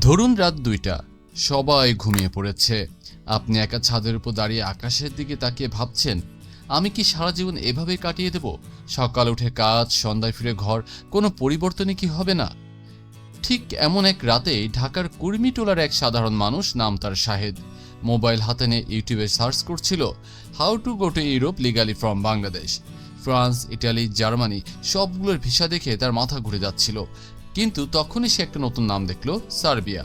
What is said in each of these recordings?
ধরুন রাত 2টা, সবাই ঘুমিয়ে পড়েছে। আপনি একা ছাদের উপর দাঁড়িয়ে আকাশের দিকে তাকিয়ে ভাবছেন, আমি কি সারা জীবন এভাবেই কাটিয়ে দেব? সকাল উঠে কাজ, সন্ধ্যায় ফিরে ঘর, কোনো পরিবর্তনই কি হবে না? ঠিক এমন এক রাতেই ঢাকার কুর্মিটোলার এক সাধারণ মানুষ, নাম তার শাহেদ, মোবাইল হাতে নিয়ে ইউটিউবে সার্চ করছিল how to go to Europe legally from Bangladesh. France, Italy, Germany সবগুলোর ভিসা দেখে তার মাথা ঘুরে যাচ্ছিল। কিন্তু তখনই সে একটা নতুন নাম দেখল, সার্বিয়া।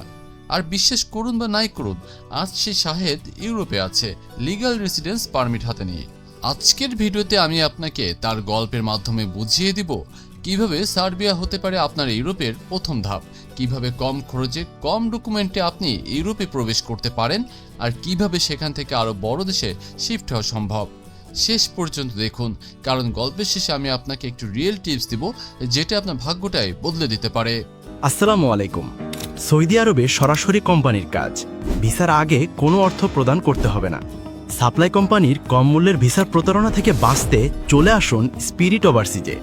আর বিশ্বাস করুন বা নাই করুন, আজ সে শাহেদ ইউরোপে আছে, লিগ্যাল রেসিডেন্স পারমিট হাতে নিয়ে। আজকের ভিডিওতে আমি আপনাকে তার গল্পের মাধ্যমে বুঝিয়ে দিব কিভাবে সার্বিয়া হতে পারে আপনার ইউরোপের প্রথম ধাপ, কিভাবে কম খরচে কম ডকুমেন্টে আপনি ইউরোপে প্রবেশ করতে পারেন, আর কিভাবে সেখান থেকে আরো বড় দেশে শিফট হওয়া সম্ভব। শেষ পর্যন্ত দেখুন, কারণ গল্পের শেষে আমি আপনাকে একটু রিয়েল টিপস দিব যেটা আপনার ভাগ্যটাই বদলে দিতে পারে। আসসালামু আলাইকুম। সৌদি আরবে সরাসরি কোম্পানির কাজ, ভিসার আগে কোনো অর্থ প্রদান করতে হবে না। সাপ্লাই কোম্পানির কম মূল্যের ভিসার প্রতারণা থেকে বাঁচতে চলে আসুন স্পিরিট ওভারসিজে।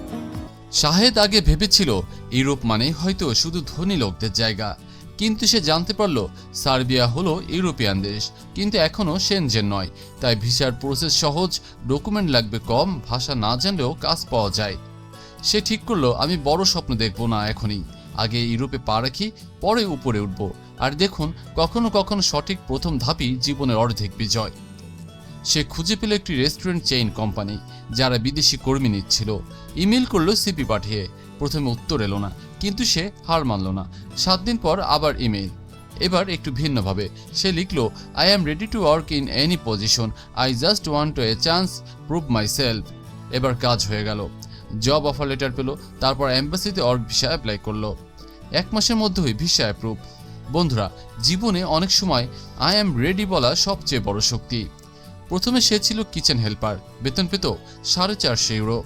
শাহেদ আগে ভেবেছিল ইউরোপ মানে হয়তো শুধু ধনী লোকদের জায়গা, কিন্তু সে জানতে পারল সার্বিয়া হলো ইউরোপিয়ান দেশ, কিন্তু এখনও সেনজেন নয়। তাই ভিসার প্রসেস সহজ, ডকুমেন্ট লাগবে কম, ভাষা না জানলেও কাজ পাওয়া যায়। সে ঠিক করলো, আমি বড় স্বপ্ন দেখব না এখনই, আগে ইউরোপে পা রাখি, পরে উপরে উঠব। আর দেখুন, কখনো কখনো সঠিক প্রথম ধাপই জীবনের অর্ধেক বিজয়। সে খুঁজে পেল একটি রেস্টুরেন্ট চেইন কোম্পানি যারা বিদেশি কর্মী নিচ্ছিল। ইমেল করলো সিপি পাঠিয়ে, প্রথমে উত্তর এলো না, কিন্তু সে হার মানল না। 7 দিন পর আবার ইমেল, এবার একটু ভিন্নভাবে। সে লিখলো, I am ready to work in any position, I just want a chance prove myself. এবার কাজ হয়ে গেল, জব অফার লেটার পেল, তারপর এম্বাসিতে ওয়ার্ক ভিসা অ্যাপ্লাই করলো। 1 মাসের মধ্যেই ভিসা অ্যাপ্রুভ। বন্ধুরা, জীবনে অনেক সময় আই অ্যাম রেডি বলা সবচেয়ে বড় শক্তি। প্রথমে সে ছিল কিচেন হেল্পার, বেতন পেত 450 ইউরো।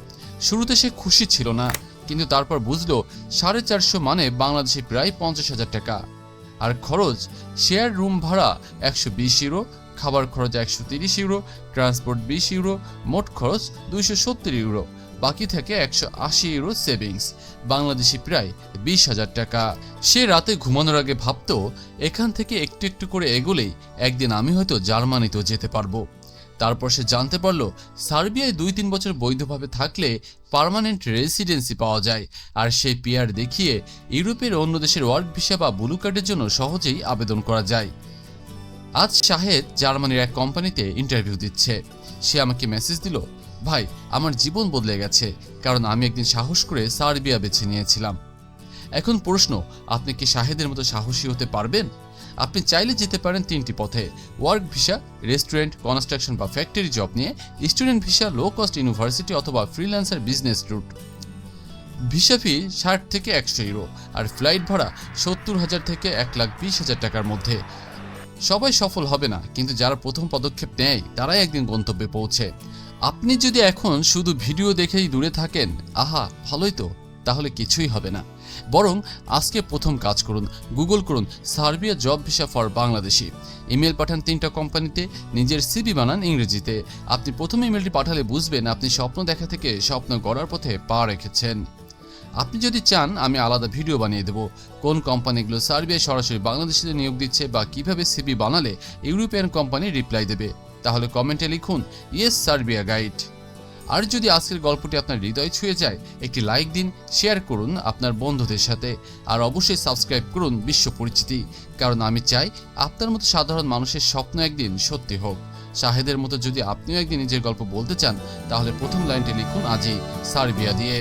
শুরুতে সে খুশি ছিল না, কিন্তু তারপর বুঝলো 450 মানে বাংলাদেশে প্রায় 50,000 টাকা। আর খরচ, শেয়ার রুম ভাড়া 120 ইউরো, খাবার খরচ 130 ইউরো, ট্রান্সপোর্ট 20 ইউরো, মোট খরচ 270 ইউরো, বাকি থেকে 180 ইউরো সেভিংস, বাংলাদেশি প্রায় 20,000 টাকা। সে রাতে ঘুমানোর আগে ভাবতো, এখান থেকে একটু একটু করে এগোলেই একদিন আমি হয়তো জার্মানিতেও যেতে পারবো। তারপর সে জানতে পারলো সার্বিয়ায় 2-3 বছর বৈধভাবে থাকলে পার্মানেন্ট রেসিডেন্সি পাওয়া যায়, আর সেই পিআর দেখিয়ে ইউরোপের অন্য দেশের ওয়ার্ক ভিসা বা ব্লু কার্ডের জন্য সহজেই আবেদন করা যায়। আজ শাহেদ জার্মানির এক কোম্পানিতে ইন্টারভিউ দিচ্ছে। সে আমাকে মেসেজ দিল, ভাই, আমার জীবন বদলে গেছে, কারণ আমি একদিন সাহস করে সার্বিয়া বেছে নিয়েছিলাম। এখন প্রশ্ন, আপনি কি শাহেদের মতো সাহসী হতে পারবেন? আপনি চাইলে যেতে পারেন 3টি পথে: ওয়ার্ক ভিসা, রেস্টুরেন্ট, কনস্ট্রাকশন বা ফ্যাক্টরি জব নিয়ে; student visa, low cost university অথবা freelancer business route. Visa fee 60 থেকে 100 ইউরো, আর ফ্লাইট ভাড়া 70,000 থেকে 1,20,000 টাকার মধ্যে। সবাই সফল হবে না, কিন্তু যারা প্রথম পদক্ষেপ নেয় তারাই একদিন গন্তব্যে পৌঁছে। আপনি যদি এখন শুধু ভিডিও দেখেই দূরে থাকেন, আহা ভালোই তো, তাহলে কিছুই হবে না। বরং আজকে প্রথম কাজ করুন, গুগল করুন Serbia job visa for Bangladeshi, email পাঠান 3টা কোম্পানিতে, নিজের সিভি বানান ইংরেজিতে। আপনি প্রথম ইমেলটি পাঠালে বুঝবেন আপনি স্বপ্ন দেখা থেকে স্বপ্ন গড়ার পথে পা রেখেছেন। আপনি যদি চান, আমি আলাদা ভিডিও বানিয়ে দেব কোন কোম্পানিগুলো সার্বিয়ায় সরাসরি বাংলাদেশিদের নিয়োগ দিচ্ছে বা কিভাবে সিভি বানালে ইউরোপিয়ান কোম্পানি রিপ্লাই দেবে। তাহলে কমেন্টে লিখুন ইয়েস সার্বিয়া গাইড। আর যদি আজকের গল্পটি আপনার হৃদয় ছুঁয়ে যায়, একটি লাইক দিন, শেয়ার করুন আপনার বন্ধুদের সাথে, আর অবশ্যই সাবস্ক্রাইব করুন বিশ্ব পরিচিতি, কারণ আমি চাই আপনার মতো সাধারণ মানুষের স্বপ্ন একদিন সত্যি হোক। শাহেদের মতো যদি আপনিও একদিন নিজের গল্প বলতে চান, তাহলে প্রথম লাইনটি লিখুন আজই সার্বিয়া দিয়ে।